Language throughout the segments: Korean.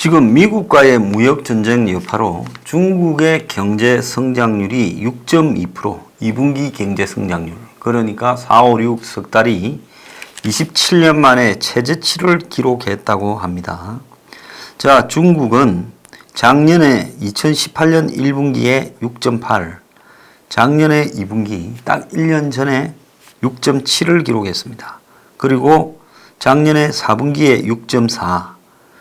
지금 미국과의 무역 전쟁 여파로 중국의 경제 성장률이 6.2%, 2분기 경제 성장률, 그러니까 4, 5, 6 석 달이 27년 만에 최저치를 기록했다고 합니다. 자, 중국은 작년에 2018년 1분기에 6.8, 작년에 2분기 딱 1년 전에 6.7을 기록했습니다. 그리고 작년에 4분기에 6.4,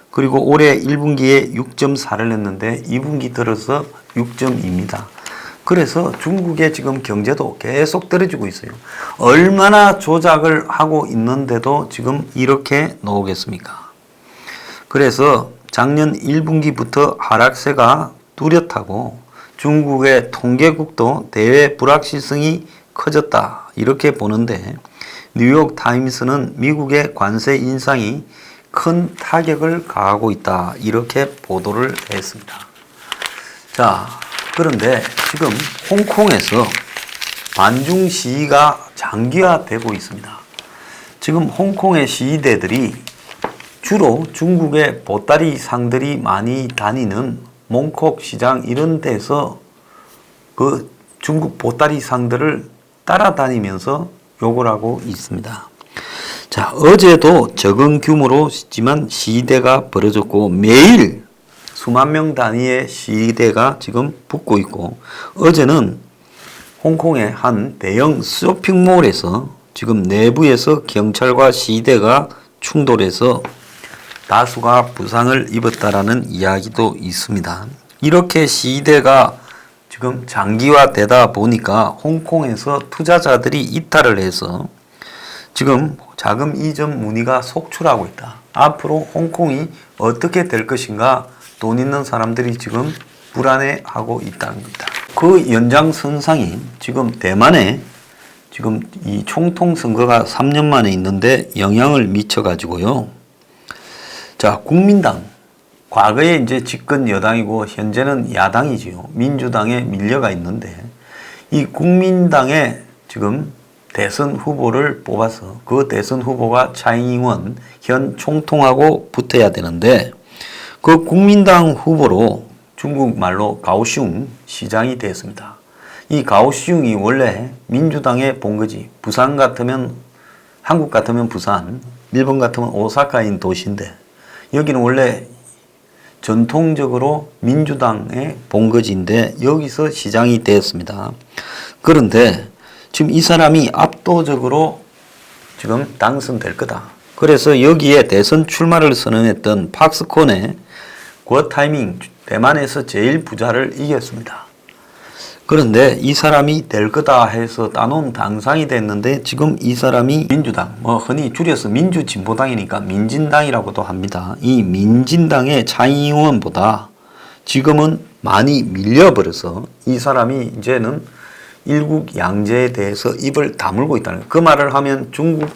그리고 올해 1분기에 6.4를 냈는데 2분기 들어서 6.2입니다. 그래서 중국의 지금 경제도 계속 떨어지고 있어요. 얼마나 조작을 하고 있는데도 지금 이렇게 나오겠습니까? 그래서 작년 1분기부터 하락세가 뚜렷하고 중국의 통계국도 대외 불확실성이 커졌다 이렇게 보는데, 뉴욕 타임스는 미국의 관세 인상이 큰 타격을 가하고 있다 이렇게 보도를 했습니다. 자, 그런데 지금 홍콩에서 반중 시위가 장기화되고 있습니다. 지금 홍콩의 시위대들이 주로 중국의 보따리 상들이 많이 다니는 몽콕 시장 이런 데서 그 중국 보따리 상들을 따라다니면서 욕을 하고 있습니다. 자, 어제도 적은 규모로지만 시위대가 벌어졌고 매일 수만 명 단위의 시위대가 지금 붙고 있고, 어제는 홍콩의 한 대형 쇼핑몰에서 지금 내부에서 경찰과 시위대가 충돌해서 다수가 부상을 입었다라는 이야기도 있습니다. 이렇게 시위대가 지금 장기화되다 보니까 홍콩에서 투자자들이 이탈을 해서 지금 자금 이전 문의가 속출하고 있다. 앞으로 홍콩이 어떻게 될 것인가 돈 있는 사람들이 지금 불안해하고 있다는 겁니다. 그 연장선상인 지금 대만에 지금 이 총통 선거가 3년 만에 있는데 영향을 미쳐가지고요. 자, 국민당. 과거에 이제 집권 여당이고 현재는 야당이지요. 민주당에 밀려가 있는데 이 국민당에 지금 대선 후보를 뽑아서 그 대선 후보가 차이잉원 현 총통하고 붙어야 되는데, 그 국민당 후보로 중국 말로 가오슝 시장이 됐습니다. 이 가오슝이 원래 민주당의 본거지, 부산 같으면, 한국 같으면 부산, 일본 같으면 오사카인 도시인데 여기는 원래 전통적으로 민주당의 본거지인데 여기서 시장이 되었습니다. 그런데 지금 이 사람이 압도적으로 지금 당선될 거다. 그래서 여기에 대선 출마를 선언했던 팍스콘의 구어타이밍 대만에서 제일 부자를 이겼습니다. 그런데 이 사람이 될 거다 해서 따놓은 당상이 됐는데 지금 이 사람이 민주당, 흔히 줄여서 민주진보당이니까 민진당이라고도 합니다. 이 민진당의 차이잉원보다 지금은 많이 밀려버려서 이 사람이 이제는 일국 양제에 대해서 입을 다물고 있다는 거예요. 그 말을 하면 중국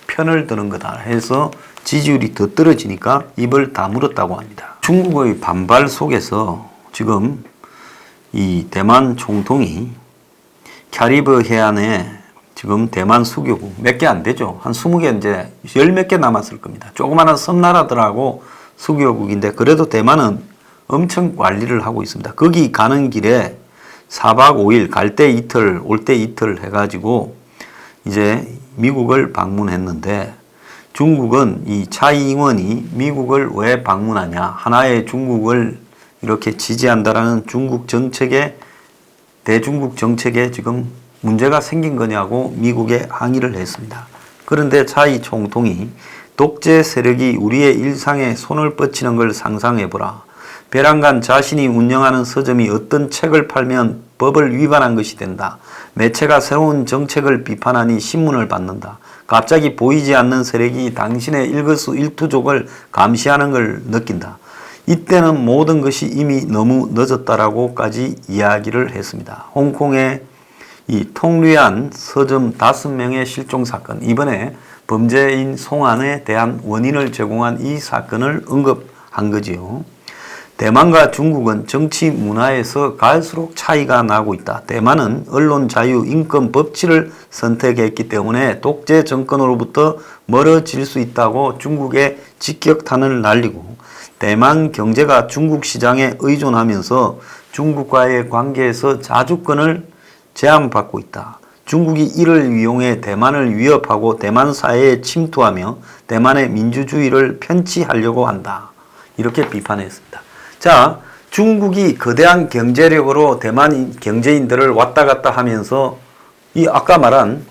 편을 드는 거다 해서 지지율이 더 떨어지니까 입을 다물었다고 합니다. 중국의 반발 속에서 지금 이 대만 총통이 캐리브 해안에 지금 대만 수교국 몇 개 안 되죠. 한 20개 이제 열 몇 개 남았을 겁니다. 조그마한 섬나라들하고 수교국인데 그래도 대만은 엄청 관리를 하고 있습니다. 거기 가는 길에 4박 5일 갈 때 이틀 올 때 이틀 해가지고 이제 미국을 방문했는데, 중국은 이 차이잉원이 미국을 왜 방문하냐, 하나의 중국을 이렇게 지지한다라는 중국 정책에, 대중국 정책에 지금 문제가 생긴 거냐고 미국에 항의를 했습니다. 그런데 차이 총통이 독재 세력이 우리의 일상에 손을 뻗치는 걸 상상해보라. 베란간 자신이 운영하는 서점이 어떤 책을 팔면 법을 위반한 것이 된다. 매체가 새로운 정책을 비판하니 신문을 받는다. 갑자기 보이지 않는 세력이 당신의 일거수일투족을 감시하는 걸 느낀다. 이때는 모든 것이 이미 너무 늦었다라고까지 이야기를 했습니다. 홍콩의 이 통류안 서점 5명의 실종 사건, 이번에 범죄인 송환에 대한 원인을 제공한 이 사건을 언급한 거지요. 대만과 중국은 정치 문화에서 갈수록 차이가 나고 있다. 대만은 언론 자유, 인권, 법치를 선택했기 때문에 독재 정권으로부터 멀어질 수 있다고 중국에 직격탄을 날리고, 대만 경제가 중국 시장에 의존하면서 중국과의 관계에서 자주권을 제한받고 있다. 중국이 이를 이용해 대만을 위협하고 대만 사회에 침투하며 대만의 민주주의를 편취하려고 한다. 이렇게 비판했습니다. 자, 중국이 거대한 경제력으로 대만 경제인들을 왔다 갔다 하면서 이 아까 말한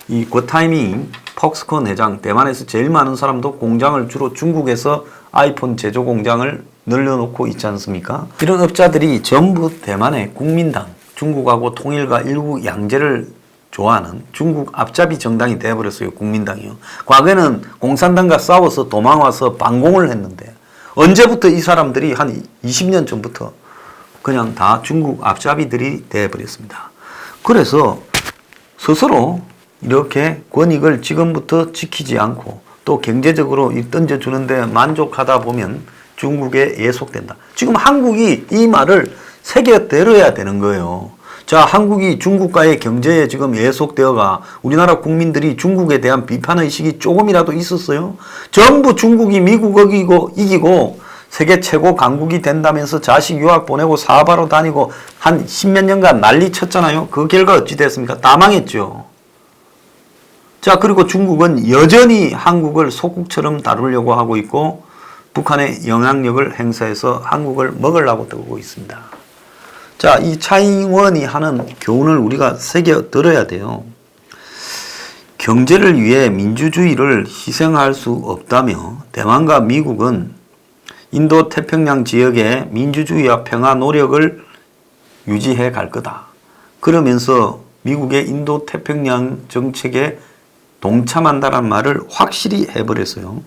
이 고타이밍 퍽스콘 회장, 대만에서 제일 많은 사람도 공장을 주로 중국에서 아이폰 제조 공장을 늘려놓고 있지 않습니까? 이런 업자들이 전부 대만의 국민당, 중국하고 통일과 일부 양제를 좋아하는 중국 앞잡이 정당이 되어버렸어요. 국민당이요. 과거에는 공산당과 싸워서 도망와서 반공을 했는데 언제부터 이 사람들이 한 20년 전부터 그냥 다 중국 앞잡이들이 되어버렸습니다. 그래서 스스로 이렇게 권익을 지금부터 지키지 않고 또 경제적으로 던져주는데 만족하다 보면 중국에 예속된다. 지금 한국이 이 말을 새겨들어야 되는 거예요. 자, 한국이 중국과의 경제에 지금 예속되어가 우리나라 국민들이 중국에 대한 비판의식이 조금이라도 있었어요? 전부 중국이 미국을 이기고 세계 최고 강국이 된다면서 자식 유학 보내고 사업하러 다니고 한 십몇 년간 난리 쳤잖아요. 그 결과 어찌 됐습니까? 다 망했죠. 자, 그리고 중국은 여전히 한국을 소국처럼 다루려고 하고 있고 북한의 영향력을 행사해서 한국을 먹으려고 들고 있습니다. 자, 이 차이잉원이 하는 교훈을 우리가 새겨들어야 돼요. 경제를 위해 민주주의를 희생할 수 없다며 대만과 미국은 인도 태평양 지역의 민주주의와 평화 노력을 유지해 갈 거다. 그러면서 미국의 인도 태평양 정책에 동참한다는 말을 확실히 해버렸어요.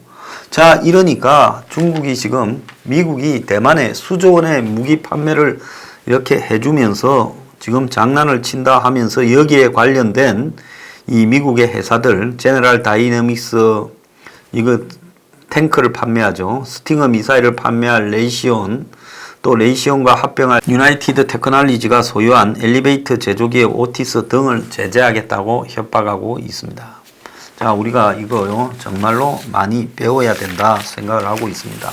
자, 이러니까 중국이 지금 미국이 대만에 수조 원의 무기 판매를 이렇게 해주면서 지금 장난을 친다 하면서 여기에 관련된 이 미국의 회사들 제너럴 다이내믹스 이거 탱크를 판매하죠. 스팅어 미사일을 판매할 레이시온, 또 레이시온과 합병할 유나이티드 테크놀리지가 소유한 엘리베이터 제조기업 오티스 등을 제재하겠다고 협박하고 있습니다. 자, 우리가 이거요 정말로 많이 배워야 된다 생각을 하고 있습니다.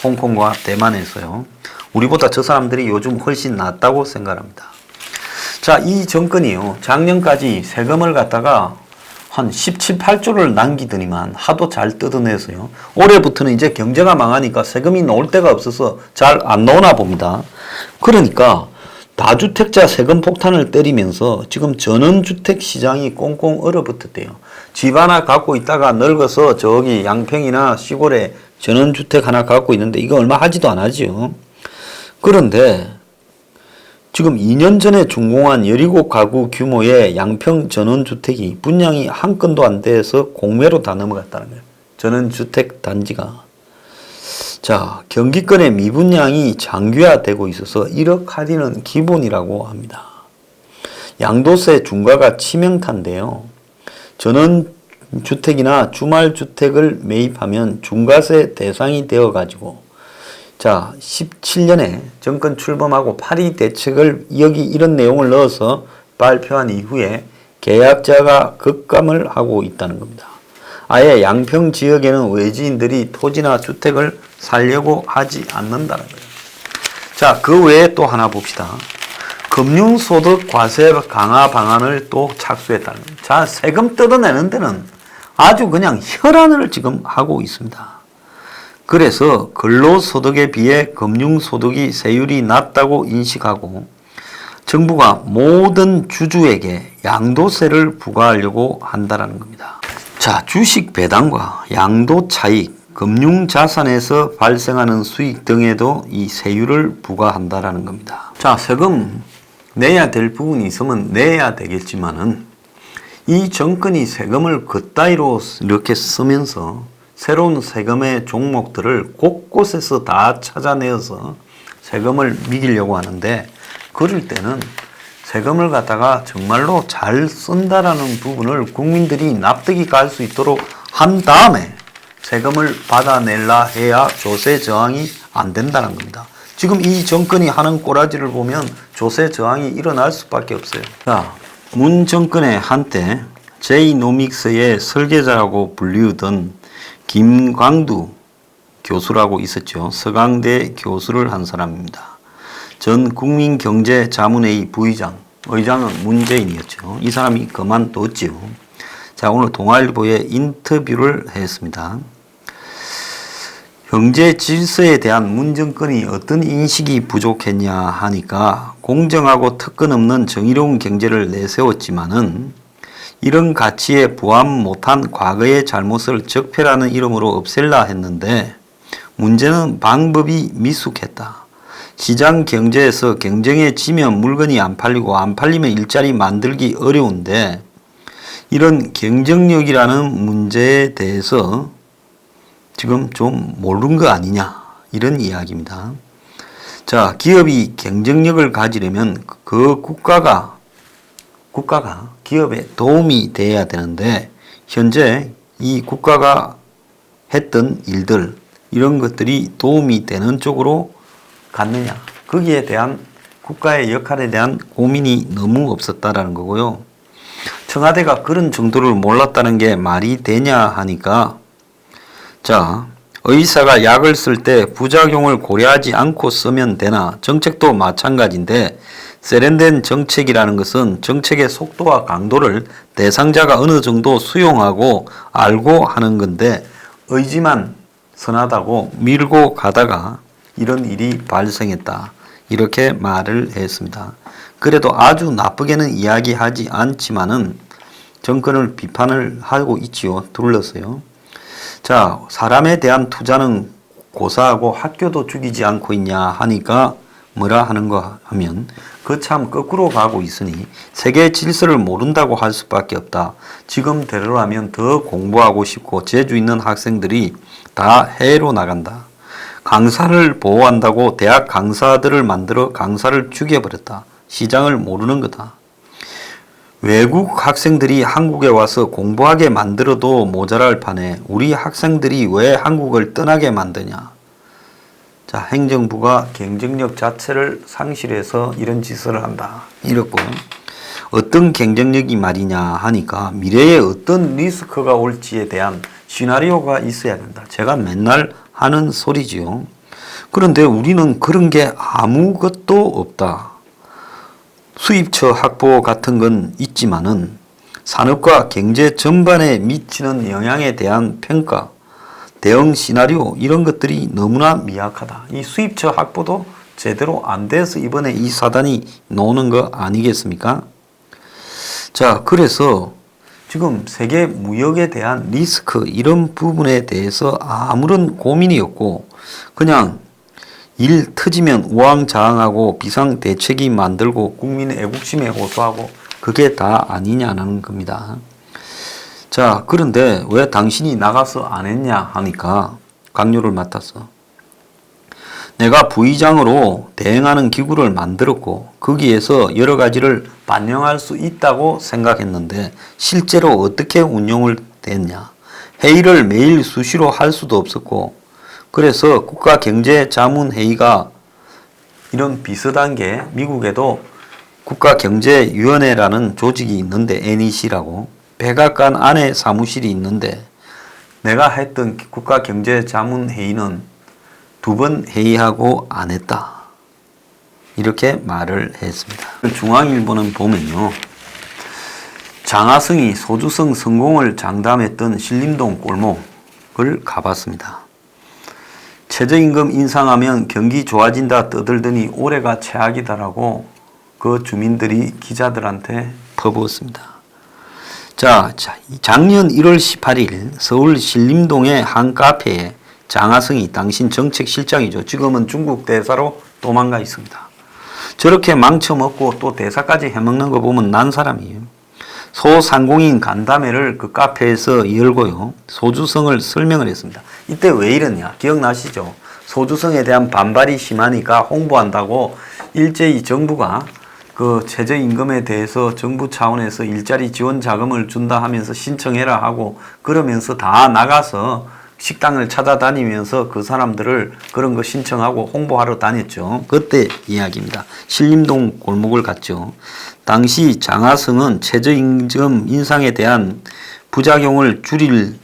홍콩과 대만에서요. 우리보다 저 사람들이 요즘 훨씬 낫다고 생각합니다. 자, 이 정권이요 작년까지 세금을 갖다가 한 17, 8조를 남기더니만 하도 잘 뜯어내서요. 올해부터는 이제 경제가 망하니까 세금이 나올 데가 없어서 잘 안 나오나 봅니다. 그러니까 다주택자 세금 폭탄을 때리면서 지금 전원주택 시장이 꽁꽁 얼어붙었대요. 집 하나 갖고 있다가 늙어서 저기 양평이나 시골에 전원주택 하나 갖고 있는데 이거 얼마 하지도 않았지요. 그런데 지금 2년 전에 준공한 17가구 규모의 양평 전원주택이 분양이 한 건도 안 돼서 공매로 다 넘어갔다는 거예요. 전원주택 단지가. 자, 경기권의 미분양이 장기화되고 있어서 1억 할인은 기본이라고 합니다. 양도세 중과가 치명타인데요. 전원주택이나 주말주택을 매입하면 중과세 대상이 되어가지고 자, 17년에 정권 출범하고 파리 대책을 여기 이런 내용을 넣어서 발표한 이후에 계약자가 급감을 하고 있다는 겁니다. 아예 양평 지역에는 외지인들이 토지나 주택을 살려고 하지 않는다는 거예요. 자, 그 외에 또 하나 봅시다. 금융소득 과세 강화 방안을 또 착수했다는 거예요. 자, 세금 뜯어내는 데는 아주 그냥 혈안을 지금 하고 있습니다. 그래서 근로소득에 비해 금융소득이 세율이 낮다고 인식하고 정부가 모든 주주에게 양도세를 부과하려고 한다는 겁니다. 자, 주식 배당과 양도 차익, 금융자산에서 발생하는 수익 등에도 이 세율을 부과한다는 겁니다. 자, 세금 내야 될 부분이 있으면 내야 되겠지만은 이 정권이 세금을 그따위로 이렇게 쓰면서 새로운 세금의 종목들을 곳곳에서 다 찾아내어서 세금을 매기려고 하는데 그럴 때는 세금을 갖다가 정말로 잘 쓴다라는 부분을 국민들이 납득이 갈 수 있도록 한 다음에 세금을 받아내려 해야 조세 저항이 안 된다는 겁니다. 지금 이 정권이 하는 꼬라지를 보면 조세 저항이 일어날 수밖에 없어요. 자, 문 정권의 한때 제이노믹스의 설계자라고 불리우던 김광두 교수라고 있었죠. 서강대 교수를 한 사람입니다. 전 국민경제자문회의 부의장, 의장은 문재인이었죠. 이 사람이 그만뒀지요. 자, 오늘 동아일보에 인터뷰를 했습니다. 경제 질서에 대한 문정권이 어떤 인식이 부족했냐 하니까 공정하고 특권 없는 정의로운 경제를 내세웠지만은 이런 가치에 부합 못한 과거의 잘못을 적폐라는 이름으로 없앨라 했는데 문제는 방법이 미숙했다. 시장 경제에서 경쟁에 지면 물건이 안 팔리고 안 팔리면 일자리 만들기 어려운데 이런 경쟁력이라는 문제에 대해서 지금 좀 모르는 거 아니냐 이런 이야기입니다. 자, 기업이 경쟁력을 가지려면 그 국가가 기업에 도움이 돼야 되는데 현재 이 국가가 했던 일들 이런 것들이 도움이 되는 쪽으로 갔느냐 거기에 대한 국가의 역할에 대한 고민이 너무 없었다라는 거고요. 청와대가 그런 정도를 몰랐다는 게 말이 되냐 하니까 자, 의사가 약을 쓸 때 부작용을 고려하지 않고 쓰면 되나 정책도 마찬가지인데 세련된 정책이라는 것은 정책의 속도와 강도를 대상자가 어느 정도 수용하고 알고 하는 건데 의지만 선하다고 밀고 가다가 이런 일이 발생했다. 이렇게 말을 했습니다. 그래도 아주 나쁘게는 이야기하지 않지만은 정권을 비판을 하고 있지요. 둘러서요. 자, 사람에 대한 투자는 고사하고 학교도 죽이지 않고 있냐 하니까 뭐라 하는가 하면 그 참 거꾸로 가고 있으니 세계 질서를 모른다고 할 수밖에 없다. 지금대로라면 더 공부하고 싶고 재주 있는 학생들이 다 해외로 나간다. 강사를 보호한다고 대학 강사들을 만들어 강사를 죽여버렸다. 시장을 모르는 거다. 외국 학생들이 한국에 와서 공부하게 만들어도 모자랄 판에 우리 학생들이 왜 한국을 떠나게 만드냐. 자, 행정부가 경쟁력 자체를 상실해서 이런 짓을 한다. 이렇고 어떤 경쟁력이 말이냐 하니까 미래에 어떤 리스크가 올지에 대한 시나리오가 있어야 된다. 제가 맨날 하는 소리지요. 그런데 우리는 그런 게 아무것도 없다. 수입처 확보 같은 건 있지만은 산업과 경제 전반에 미치는 영향에 대한 평가, 대응 시나리오 이런 것들이 너무나 미약하다. 이 수입처 확보도 제대로 안 돼서 이번에 이 사단이 나오는 거 아니겠습니까? 자, 그래서 지금 세계 무역에 대한 리스크 이런 부분에 대해서 아무런 고민이 없고 그냥 일 터지면 우왕좌왕하고 비상대책이 만들고 국민의 애국심에 호소하고 그게 다 아니냐는 겁니다. 자, 그런데 왜 당신이 나가서 안 했냐 하니까 강요를 맡았어. 내가 부의장으로 대행하는 기구를 만들었고 거기에서 여러 가지를 반영할 수 있다고 생각했는데 실제로 어떻게 운영을 됐냐. 회의를 매일 수시로 할 수도 없었고 그래서 국가경제자문회의가 이런 비슷한 게 미국에도 국가경제위원회라는 조직이 있는데 NEC라고 백악관 안에 사무실이 있는데 내가 했던 국가경제자문회의는 2번 회의하고 안 했다. 이렇게 말을 했습니다. 중앙일보는 보면요. 장하성이 소주성 성공을 장담했던 신림동 골목을 가봤습니다. 최저임금 인상하면 경기 좋아진다 떠들더니 올해가 최악이다라고 그 주민들이 기자들한테 퍼부었습니다. 자, 작년 1월 18일 서울 신림동의 한 카페에 장하성이 당신 정책실장이죠. 지금은 중국 대사로 도망가 있습니다. 저렇게 망쳐먹고 또 대사까지 해먹는 거 보면 난 사람이에요. 소상공인 간담회를 그 카페에서 열고요. 소주성을 설명을 했습니다. 이때 왜 이러냐 기억나시죠? 소주성에 대한 반발이 심하니까 홍보한다고 일제히 정부가 그 최저임금에 대해서 정부 차원에서 일자리 지원 자금을 준다 하면서 신청해라 하고 그러면서 다 나가서 식당을 찾아다니면서 그 사람들을 그런 거 신청하고 홍보하러 다녔죠. 그때 이야기입니다. 신림동 골목을 갔죠. 당시 장하성은 최저임금 인상에 대한 부작용을 줄일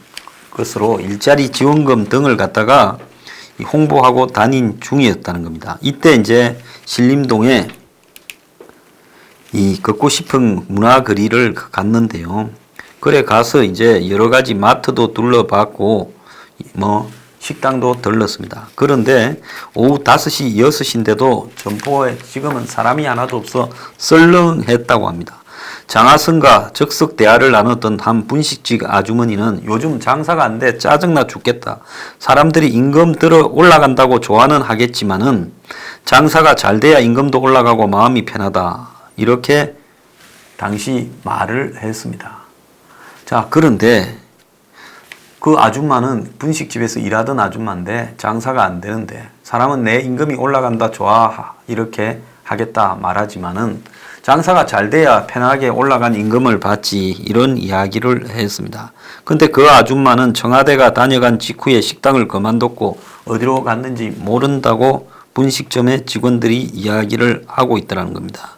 것으로 일자리 지원금 등을 갖다가 홍보하고 다닌 중이었다는 겁니다. 이때 이제 신림동에 이 걷고 싶은 문화거리를 갔는데요. 그래 가서 이제 여러 가지 마트도 둘러봤고 뭐 식당도 들렀습니다. 그런데 오후 5시, 6시인데도 점포에 지금은 사람이 하나도 없어 썰렁했다고 합니다. 장하성과 적석 대화를 나눴던 한 분식집 아주머니는 요즘 장사가 안 돼 짜증나 죽겠다. 사람들이 임금 들어 올라간다고 좋아는 하겠지만은 장사가 잘 돼야 임금도 올라가고 마음이 편하다. 이렇게 당시 말을 했습니다. 자, 그런데 그 아줌마는 분식집에서 일하던 아줌마인데 장사가 안 되는데 사람은 내 임금이 올라간다 좋아 이렇게 하겠다 말하지만은 장사가 잘 돼야 편하게 올라간 임금을 받지 이런 이야기를 했습니다. 근데 그 아줌마는 청와대가 다녀간 직후에 식당을 그만뒀고 어디로 갔는지 모른다고 분식점의 직원들이 이야기를 하고 있더라는 겁니다.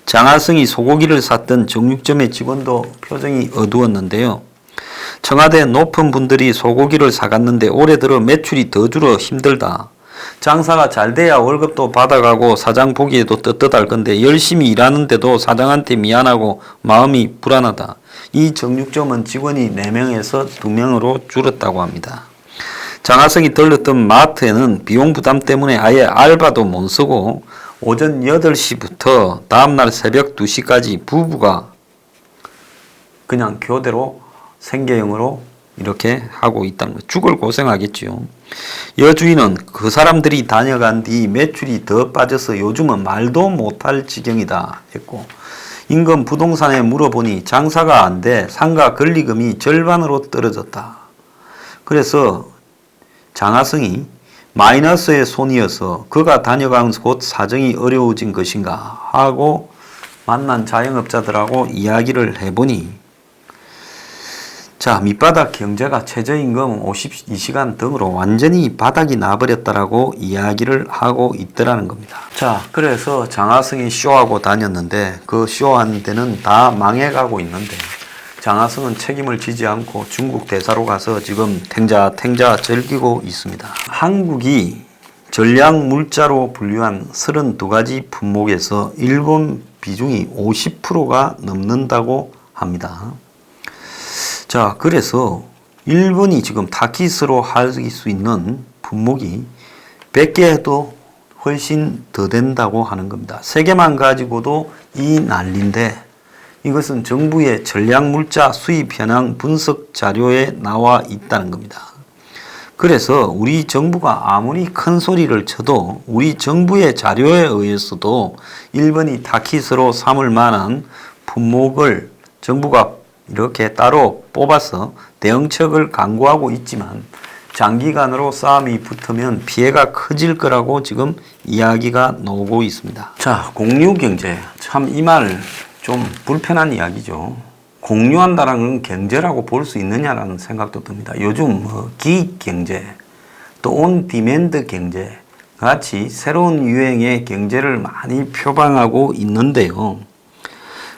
장하성이 소고기를 샀던 정육점의 직원도 표정이 어두웠는데요. 청와대 높은 분들이 소고기를 사갔는데 올해 들어 매출이 더 줄어 힘들다. 장사가 잘 돼야 월급도 받아가고 사장 보기에도 떳떳할 건데 열심히 일하는데도 사장한테 미안하고 마음이 불안하다. 이 정육점은 직원이 4명에서 2명으로 줄었다고 합니다. 장하성이 들렀던 마트에는 비용 부담 때문에 아예 알바도 못 쓰고 오전 8시부터 다음날 새벽 2시까지 부부가 그냥 교대로 생계형으로 이렇게 하고 있다는 거. 죽을 고생하겠지요. 여주인은 그 사람들이 다녀간 뒤 매출이 더 빠져서 요즘은 말도 못할 지경이다 했고 임금 부동산에 물어보니 장사가 안 돼 상가 권리금이 절반으로 떨어졌다. 그래서 장하성이 마이너스의 손이어서 그가 다녀간 곳 사정이 어려워진 것인가 하고 만난 자영업자들하고 이야기를 해보니 자, 밑바닥 경제가 최저임금 52시간 등으로 완전히 바닥이 나버렸다라고 이야기를 하고 있더라는 겁니다. 자, 그래서 장하성이 쇼하고 다녔는데 그 쇼하는 데는 다 망해가고 있는데 장하성은 책임을 지지 않고 중국 대사로 가서 지금 탱자 즐기고 있습니다. 한국이 전략물자로 분류한 32가지 품목에서 일본 비중이 50%가 넘는다고 합니다. 자, 그래서 일본이 지금 타깃으로 할 수 있는 품목이 100개도 훨씬 더 된다고 하는 겁니다. 3개만 가지고도 이 난리인데 이것은 정부의 전략물자 수입 현황 분석 자료에 나와 있다는 겁니다. 그래서 우리 정부가 아무리 큰 소리를 쳐도 우리 정부의 자료에 의해서도 일본이 타깃으로 삼을 만한 품목을 정부가 이렇게 따로 뽑아서 대응책을 강구하고 있지만 장기간으로 싸움이 붙으면 피해가 커질 거라고 지금 이야기가 나오고 있습니다. 자, 공유경제. 참 이 말 좀 불편한 이야기죠. 공유한다는 건 경제라고 볼 수 있느냐라는 생각도 듭니다. 요즘 기익경제, 또 온디맨드 경제 같이 새로운 유행의 경제를 많이 표방하고 있는데요.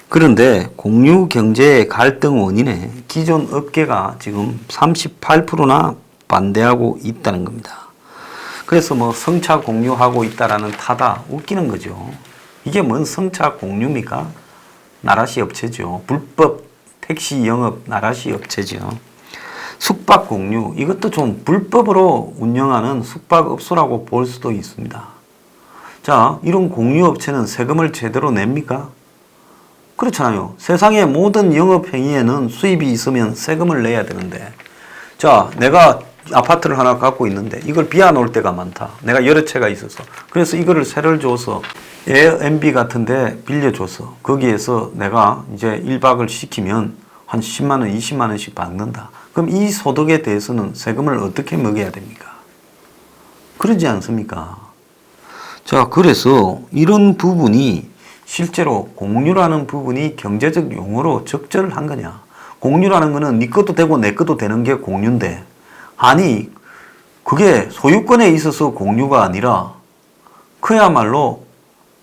그런데 공유 경제의 갈등 원인에 기존 업계가 지금 38%나 반대하고 있다는 겁니다. 그래서 성차 공유하고 있다라는 타다 웃기는 거죠. 이게 뭔 성차 공유입니까? 나라시 업체죠. 불법 택시 영업 나라시 업체죠. 숙박 공유 이것도 좀 불법으로 운영하는 숙박업소라고 볼 수도 있습니다. 자, 이런 공유 업체는 세금을 제대로 냅니까? 그렇잖아요. 세상의 모든 영업행위에는 수입이 있으면 세금을 내야 되는데 자, 내가 아파트를 하나 갖고 있는데 이걸 비워놓을 때가 많다. 내가 여러 채가 있어서 그래서 이거를 세를 줘서 에어비앤비 같은데 빌려줘서 거기에서 내가 이제 1박을 시키면 한 10만원, 20만원씩 받는다. 그럼 이 소득에 대해서는 세금을 어떻게 먹여야 됩니까? 그러지 않습니까? 자, 그래서 이런 부분이 실제로 공유라는 부분이 경제적 용어로 적절한 거냐. 공유라는 거는 네 것도 되고 내 것도 되는 게 공유인데 아니 그게 소유권에 있어서 공유가 아니라 그야말로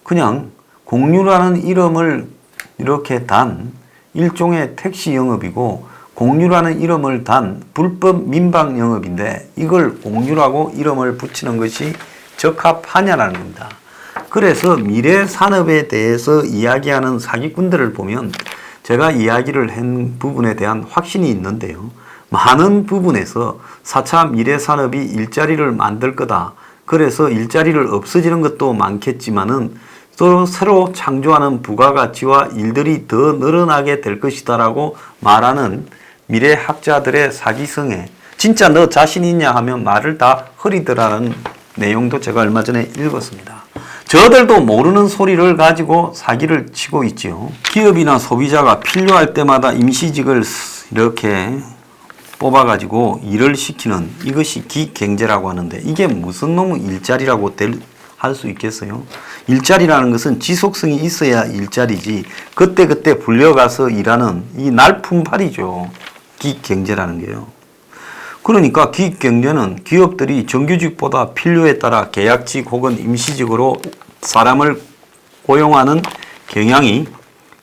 그냥 공유라는 이름을 이렇게 단 일종의 택시 영업이고 공유라는 이름을 단 불법 민박 영업인데 이걸 공유라고 이름을 붙이는 것이 적합하냐라는 겁니다. 그래서 미래 산업에 대해서 이야기하는 사기꾼들을 보면 제가 이야기를 한 부분에 대한 확신이 있는데요. 많은 부분에서 4차 미래 산업이 일자리를 만들 거다. 그래서 일자리를 없어지는 것도 많겠지만은 또 새로 창조하는 부가가치와 일들이 더 늘어나게 될 것이다라고 말하는 미래학자들의 사기성에 진짜 너 자신 있냐 하면 말을 다 흐리더라는 내용도 제가 얼마 전에 읽었습니다. 저들도 모르는 소리를 가지고 사기를 치고 있지요. 기업이나 소비자가 필요할 때마다 임시직을 이렇게 뽑아가지고 일을 시키는 이것이 기경제라고 하는데 이게 무슨 놈의 일자리라고 할 수 있겠어요? 일자리라는 것은 지속성이 있어야 일자리지 그때그때 불려가서 일하는 이 날품팔이죠. 기경제라는 게요. 그러니까 기경제는 기업들이 정규직보다 필요에 따라 계약직 혹은 임시직으로 사람을 고용하는 경향이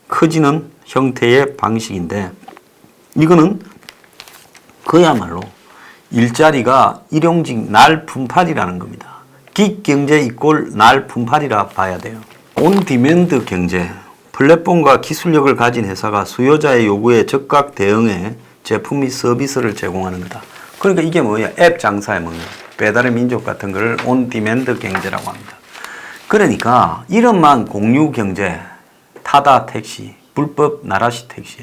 커지는 형태의 방식인데 이거는 그야말로 일자리가 일용직 날품팔이라는 겁니다. 기경제 이꼴 날품팔이라 봐야 돼요. 온디맨드 경제, 플랫폼과 기술력을 가진 회사가 수요자의 요구에 즉각 대응해 제품 및 서비스를 제공하는 거다. 그러니까 이게 뭐야? 앱 장사의 뭐 배달의 민족 같은 걸 온디맨드 경제라고 합니다. 그러니까 이름만 공유 경제, 타다 택시, 불법 나라시 택시,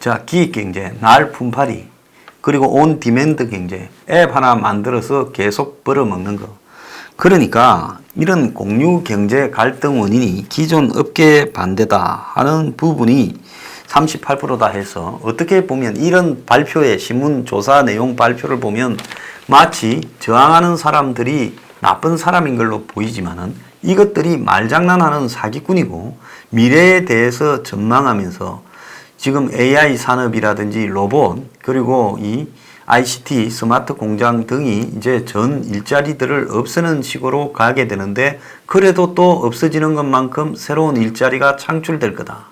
자 기경제, 날품팔이, 그리고 온디맨드 경제, 앱 하나 만들어서 계속 벌어먹는 거. 그러니까 이런 공유 경제 갈등 원인이 기존 업계 반대다 하는 부분이 38%다 해서 어떻게 보면 이런 발표의 신문 조사 내용 발표를 보면 마치 저항하는 사람들이 나쁜 사람인 걸로 보이지만은 이것들이 말장난하는 사기꾼이고 미래에 대해서 전망하면서 지금 AI 산업이라든지 로봇 그리고 이 ICT 스마트 공장 등이 이제 전 일자리들을 없애는 식으로 가게 되는데 그래도 또 없어지는 것만큼 새로운 일자리가 창출될 거다.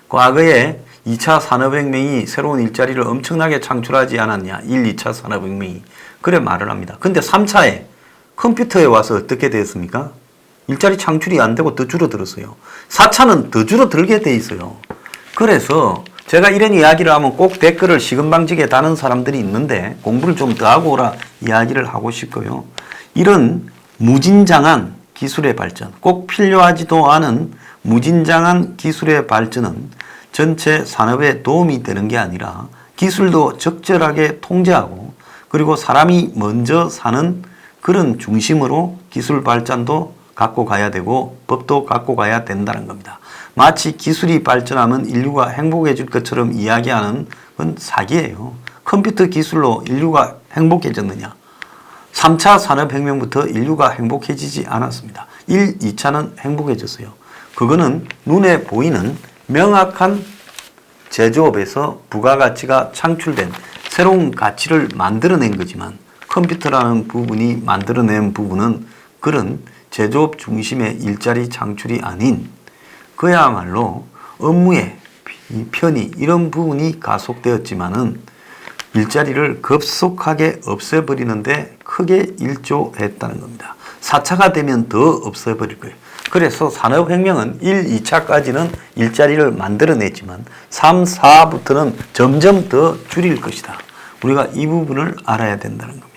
과거에 2차 산업혁명이 새로운 일자리를 엄청나게 창출하지 않았냐. 1, 2차 산업혁명이. 그래 말을 합니다. 근데 3차에 컴퓨터에 와서 어떻게 됐습니까? 일자리 창출이 안 되고 더 줄어들었어요. 4차는 더 줄어들게 돼 있어요. 그래서 제가 이런 이야기를 하면 꼭 댓글을 시금방지게 다는 사람들이 있는데 공부를 좀 더 하고 오라 이야기를 하고 싶고요. 이런 무진장한 기술의 발전, 꼭 필요하지도 않은 무진장한 기술의 발전은 전체 산업에 도움이 되는 게 아니라 기술도 적절하게 통제하고 그리고 사람이 먼저 사는 그런 중심으로 기술 발전도 갖고 가야 되고 법도 갖고 가야 된다는 겁니다. 마치 기술이 발전하면 인류가 행복해질 것처럼 이야기하는 건 사기예요. 컴퓨터 기술로 인류가 행복해졌느냐? 3차 산업혁명부터 인류가 행복해지지 않았습니다. 1, 2차는 행복해졌어요. 그거는 눈에 보이는 명확한 제조업에서 부가가치가 창출된 새로운 가치를 만들어낸 거지만 컴퓨터라는 부분이 만들어낸 부분은 그런 제조업 중심의 일자리 창출이 아닌 그야말로 업무의 편의 이런 부분이 가속되었지만은 일자리를 급속하게 없애버리는데 크게 일조했다는 겁니다. 4차가 되면 더 없애버릴 거예요. 그래서 산업혁명은 1, 2차까지는 일자리를 만들어냈지만 3, 4부터는 점점 더 줄일 것이다. 우리가 이 부분을 알아야 된다는 겁니다.